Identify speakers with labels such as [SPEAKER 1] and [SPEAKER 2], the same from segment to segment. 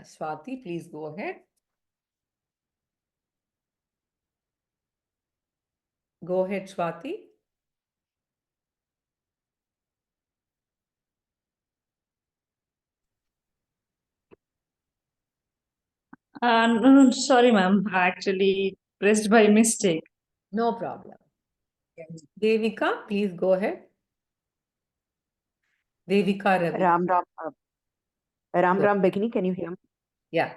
[SPEAKER 1] Swati, please go ahead. Go ahead, Swati.
[SPEAKER 2] No, sorry, ma'am. I actually pressed by mistake.
[SPEAKER 1] No problem. Devika, please go ahead. Devika Ravi.
[SPEAKER 3] Ram Ram Begini, can you hear me?
[SPEAKER 1] Yeah.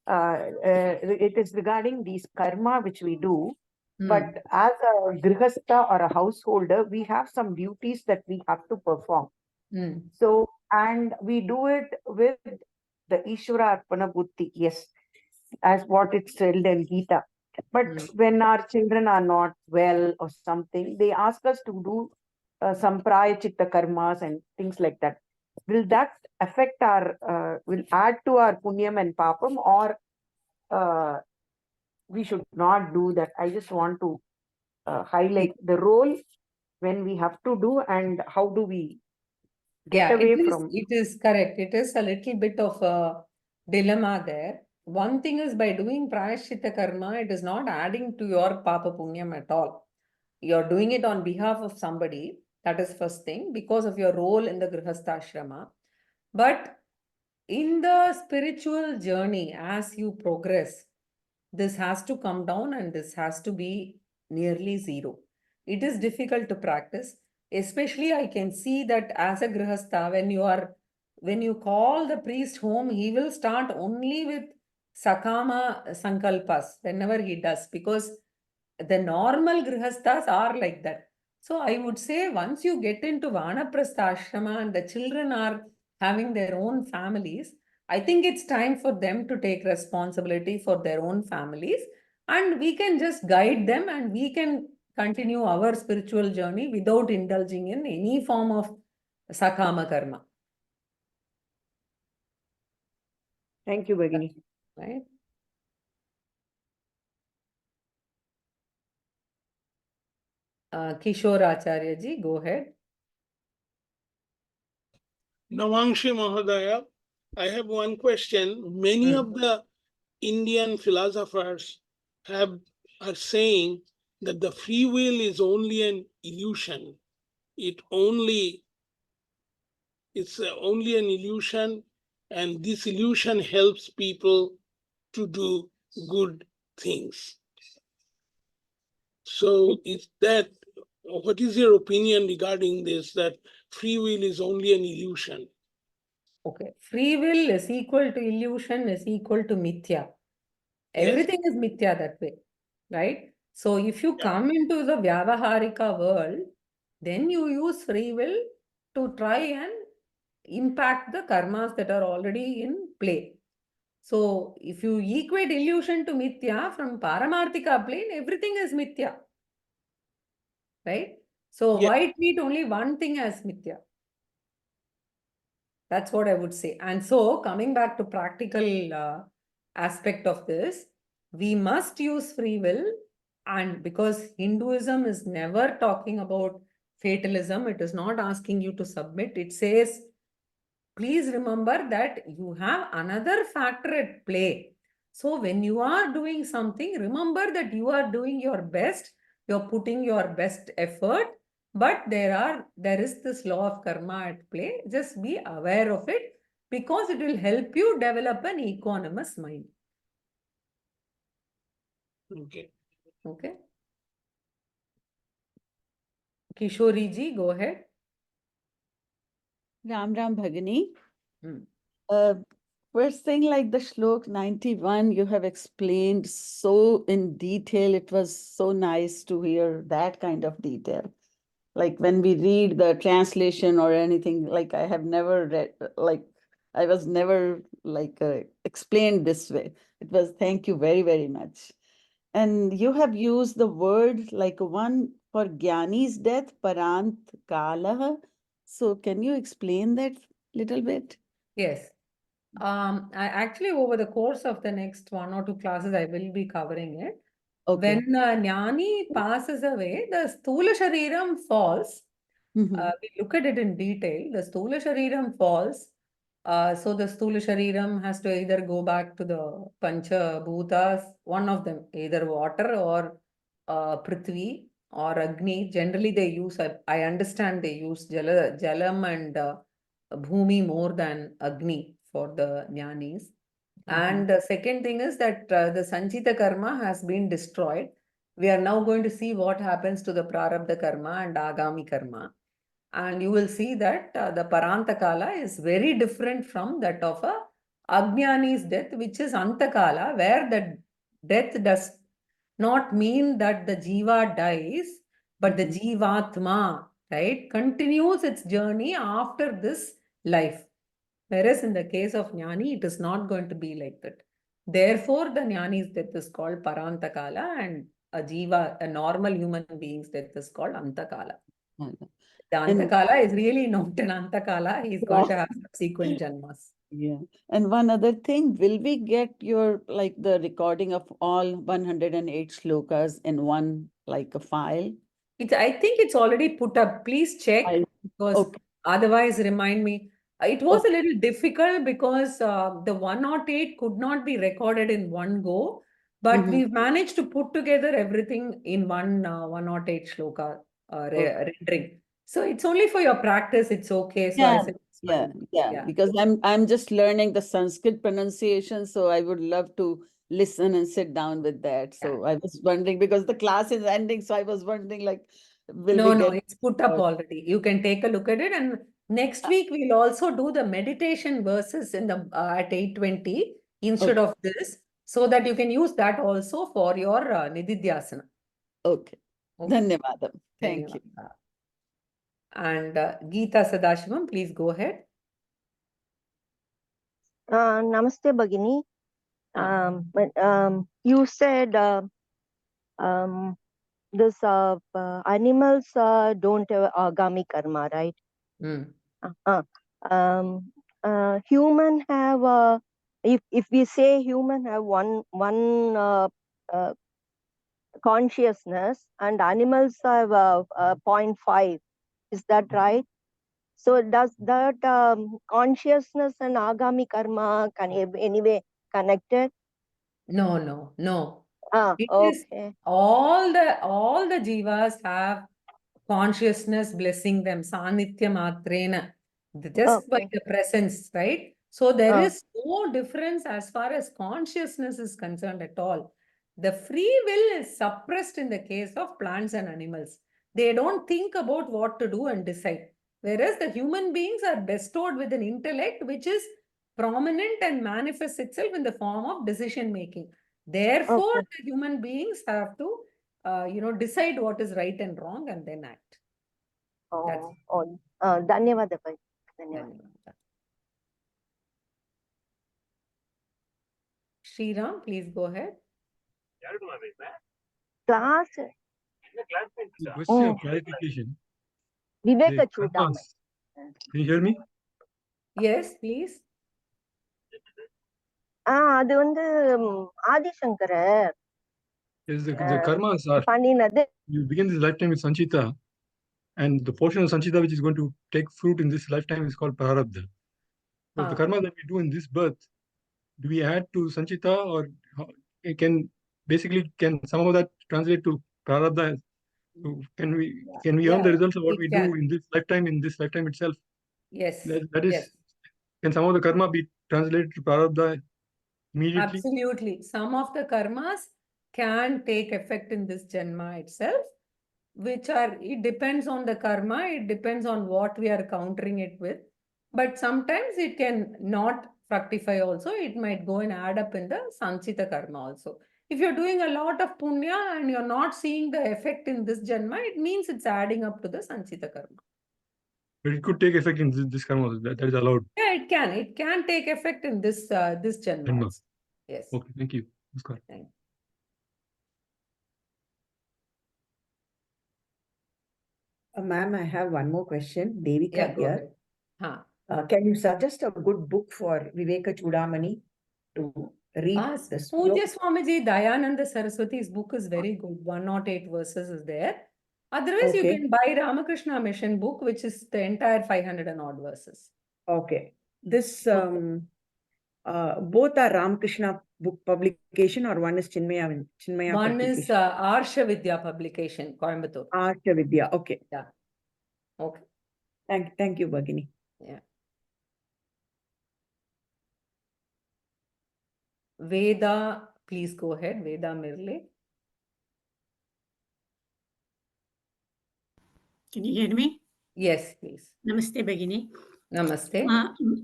[SPEAKER 3] It is regarding these karma which we do,
[SPEAKER 1] Hmm.
[SPEAKER 3] but as a grihastha or a householder, we have some duties that we have to perform.
[SPEAKER 1] Hmm.
[SPEAKER 3] So, and we do it with the Ishvara Arpana Buddhi, yes, as what it's said in Gita. But when our children are not well or something, they ask us to do some prayachitta karmas and things like that. Will that affect our, will add to our punyam and papam, or we should not do that? I just want to highlight the role when we have to do and how do we get away from.
[SPEAKER 1] It is correct. It is a little bit of a dilemma there. One thing is, by doing prayashchitta karma, it is not adding to your papa punyam at all. You're doing it on behalf of somebody. That is first thing, because of your role in the grihastha ashrama. But in the spiritual journey, as you progress, this has to come down and this has to be nearly zero. It is difficult to practice. Especially, I can see that as a grihastha, when you call the priest home, he will start only with sakama sankalpas whenever he does, because the normal grihasthas are like that. So I would say, once you get into vanaprastha ashrama and the children are having their own families, I think it's time for them to take responsibility for their own families, and we can just guide them and we can continue our spiritual journey without indulging in any form of sakama karma.
[SPEAKER 3] Thank you, Bhagini.
[SPEAKER 1] Right? Kishore Acharya ji, go ahead.
[SPEAKER 4] Namanshe Mahodaya, I have one question. Many of the Indian philosophers are saying that the free will is only an illusion. It's only an illusion, and this illusion helps people to do good things. So what is your opinion regarding this, that free will is only an illusion?
[SPEAKER 1] Okay. Free will is equal to illusion is equal to mithya. Everything is mithya that way, right? So if you come into the vyavaharika world, then you use free will to try and impact the karmas that are already in play. So if you equate illusion to mithya from paramarthika plane, everything is mithya, right? So why treat only one thing as mithya? That's what I would say. And so coming back to practical aspect of this, we must use free will, and because Hinduism is never talking about fatalism, it is not asking you to submit. It says, please remember that you have another factor at play. So when you are doing something, remember that you are doing your best, you're putting your best effort, but there is this law of karma at play. Just be aware of it, because it will help you develop an equanimous mind.
[SPEAKER 4] Okay.
[SPEAKER 1] Okay. Kishori ji, go ahead.
[SPEAKER 5] Ram Bhagini. First thing, like the Shlok 91, you have explained so in detail. It was so nice to hear that kind of detail. Like when we read the translation or anything, like I have never read, like I was never like explained this way. It was, thank you very, very much. And you have used the word like one for Jnani's death, parant kalah. So can you explain that little bit?
[SPEAKER 1] Yes. I actually, over the course of the next 1 or 2 classes, I will be covering it.
[SPEAKER 5] Okay.
[SPEAKER 1] When Jnani passes away, the Sthula Shariram falls. We look at it in detail. The Sthula Shariram falls. So the Sthula Shariram has to either go back to the Pancha Bhutas, one of them, either water or Prithvi or Agni. Generally, they use, I understand they use Jalam and Bhumi more than Agni for the Jnanis. And the second thing is that the Sanchita Karma has been destroyed. We are now going to see what happens to the Prarabdha Karma and Agami Karma. And you will see that the Parantakala is very different from that of a Ajnani's death, which is Antakala, where the death does not mean that the Jiva dies, but the Jivatma, right, continues its journey after this life. Whereas in the case of Jnani, it is not going to be like that. Therefore, the Jnani's death is called Parantakala and a Jiva, a normal human being's death is called Antakala. The Antakala is really not an Antakala. He's going to have subsequent janmas.
[SPEAKER 5] Yeah. And one other thing, will we get your, like the recording of all 108 shlokas in one, like a file?
[SPEAKER 1] I think it's already put up. Please check because
[SPEAKER 5] Okay.
[SPEAKER 1] otherwise remind me. It was
[SPEAKER 5] Okay.
[SPEAKER 1] a little difficult because the 108 could not be recorded in one go, but we've managed to put together everything in one 108 shloka rendering. So it's only for your practice. It's okay. So I said, it's fine.
[SPEAKER 5] Yeah. Because I'm just learning the Sanskrit pronunciation, so I would love to listen and sit down with that. So I was wondering, because the class is ending, so I was wondering, like, will we
[SPEAKER 1] No,
[SPEAKER 5] get
[SPEAKER 1] it's put up already. You can take a look at it. And next week, we'll also do the meditation verses in the at 8:20 instead of this, so that you can use that also for your Nididhyasana.
[SPEAKER 5] Okay.
[SPEAKER 1] Okay.
[SPEAKER 5] Dhanyavadam. Thank you.
[SPEAKER 1] Dhanyavada. And Geeta Sadashivam, please go ahead.
[SPEAKER 6] Namaste, Bhagini. You said this animals don't have agami karma, right? Human have if we say human have one consciousness and animals have 0.5. Is that right? So does that consciousness and agami karma can anyway connected?
[SPEAKER 1] No. It is
[SPEAKER 6] Okay.
[SPEAKER 1] all the jivas have consciousness blessing them, sanitya matrena, just by the presence, right? So there is no difference as far as consciousness is concerned at all. The free will is suppressed in the case of plants and animals. They don't think about what to do and decide. Whereas the human beings are bestowed with an intellect which is prominent and manifests itself in the form of decision making. Therefore, the human beings have to decide what is right and wrong and then act.
[SPEAKER 6] Dhanyavada.
[SPEAKER 1] Sriram, please go ahead.
[SPEAKER 6] Class.
[SPEAKER 7] Question of clarification.
[SPEAKER 6] Viveka
[SPEAKER 7] The
[SPEAKER 6] Chudamani.
[SPEAKER 7] karmas. Can you hear me?
[SPEAKER 1] Yes, please.
[SPEAKER 6] அது வந்து ஆதிசங்கரர்
[SPEAKER 7] Yes, the karmas are,
[SPEAKER 6] பண்ணினது.
[SPEAKER 7] you begin this lifetime with Sanchita, and the portion of Sanchita which is going to take fruit in this lifetime is called Prarabdha. But the karma that we do in this birth, do we add to Sanchita, or can some of that translate to Prarabdha? So can we earn the results of what we do in this lifetime itself?
[SPEAKER 1] Yes.
[SPEAKER 7] That is, can some of the karma be translated to Prarabdha immediately?
[SPEAKER 1] Absolutely. Some of the karmas can take effect in this janma itself, it depends on the karma, it depends on what we are countering it with. But sometimes it can not fructify also. It might go and add up in the Sanchita karma also. If you're doing a lot of punya and you're not seeing the effect in this janma, it means it's adding up to the Sanchita karma.
[SPEAKER 7] But it could take effect in this karma. That is allowed.
[SPEAKER 1] Yeah, it can. It can take effect in this janma. Yes.
[SPEAKER 7] Okay, thank you. Namaskar.
[SPEAKER 1] Thank you.
[SPEAKER 8] Ma'am, I have one more question. Devika here. Can you suggest a good book for Viveka Chudamani to read?
[SPEAKER 1] Pujya Swamiji Dayananda Saraswati's book is very good. 108 verses is there. Otherwise, you can buy Ramakrishna Mission book, which is the entire 500 and odd verses.
[SPEAKER 8] Okay. this both are Ramakrishna book publication, or one is Chinmaya
[SPEAKER 1] One is
[SPEAKER 8] publication?
[SPEAKER 1] Arsha Vidya publication, Coimbatore.
[SPEAKER 8] Arsha Vidya. Okay.
[SPEAKER 1] Yeah. Okay.
[SPEAKER 8] Thank you, Bhagini.
[SPEAKER 1] Yeah. Veda, please go ahead. Veda Mirle.
[SPEAKER 9] Can you hear me?
[SPEAKER 1] Yes, please.
[SPEAKER 9] Namaste, Bhagini.
[SPEAKER 1] Namaste.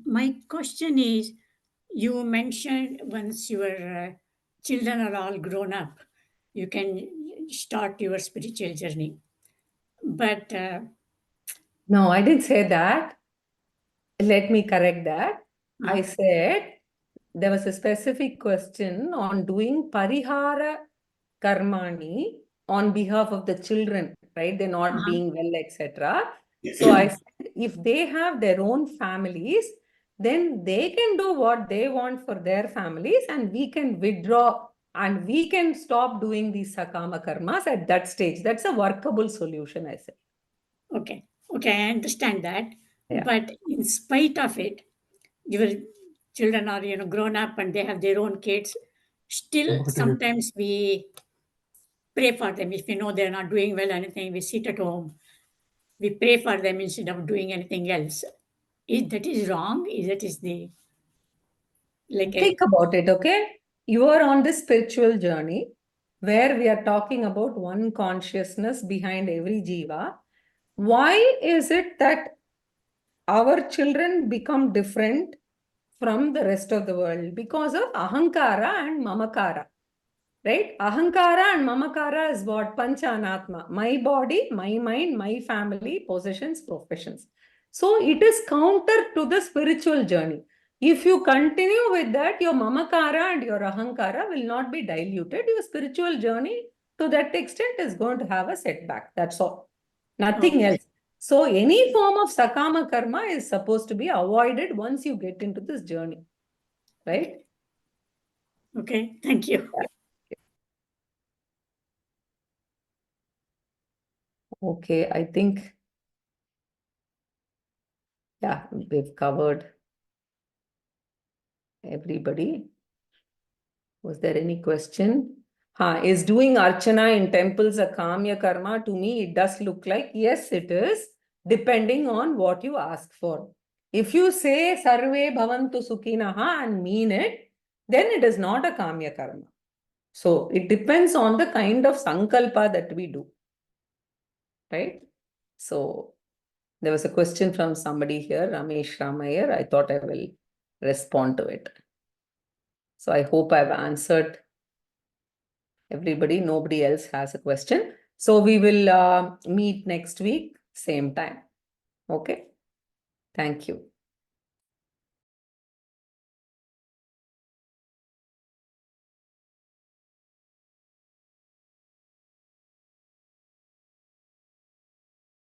[SPEAKER 9] My question is, you mentioned once your children are all grown up, you can start your spiritual journey. But
[SPEAKER 1] no, I didn't say that. Let me correct that. I said there was a specific question on doing parihara karmani on behalf of the children, right? They're not being well, etc. So I said, if they have their own families, then they can do what they want for their families, and we can withdraw and we can stop doing these sakama karmas at that stage. That's a workable solution, I said.
[SPEAKER 9] Okay, I understand that.
[SPEAKER 1] Yeah.
[SPEAKER 9] But in spite of it, your children are grown up and they have their own kids. Still, sometimes we pray for them. If we know they're not doing well, anything, we sit at home. We pray for them instead of doing anything else. That is wrong? That is the
[SPEAKER 1] Think about it, okay? You are on this spiritual journey where we are talking about one consciousness behind every jiva. Why is it that our children become different from the rest of the world? Because of ahankara and mamakara. Right? Ahankara and mamakara is what? Pancha anatma. My body, my mind, my family, possessions, professions. So it is counter to the spiritual journey. If you continue with that, your mamakara and your ahankara will not be diluted. Your spiritual journey to that extent is going to have a setback. That's all. Nothing else. So any form of sakama karma is supposed to be avoided once you get into this journey. Right?
[SPEAKER 9] Okay, thank you.
[SPEAKER 1] Okay, I think, yeah, we've covered everybody. Was there any question? Is doing archana in temples a kamya karma? To me, it does look like, yes, it is, depending on what you ask for. If you say sarve bhavantu sukhinaha and mean it, then it is not a kamya karma. So it depends on the kind of sankalpa that we do. Right? So there was a question from somebody here, Ramesh Ramayar. I thought I will respond to it. So I hope I've answered everybody. Nobody else has a question. So we will meet next week, same time. Okay. Thank you.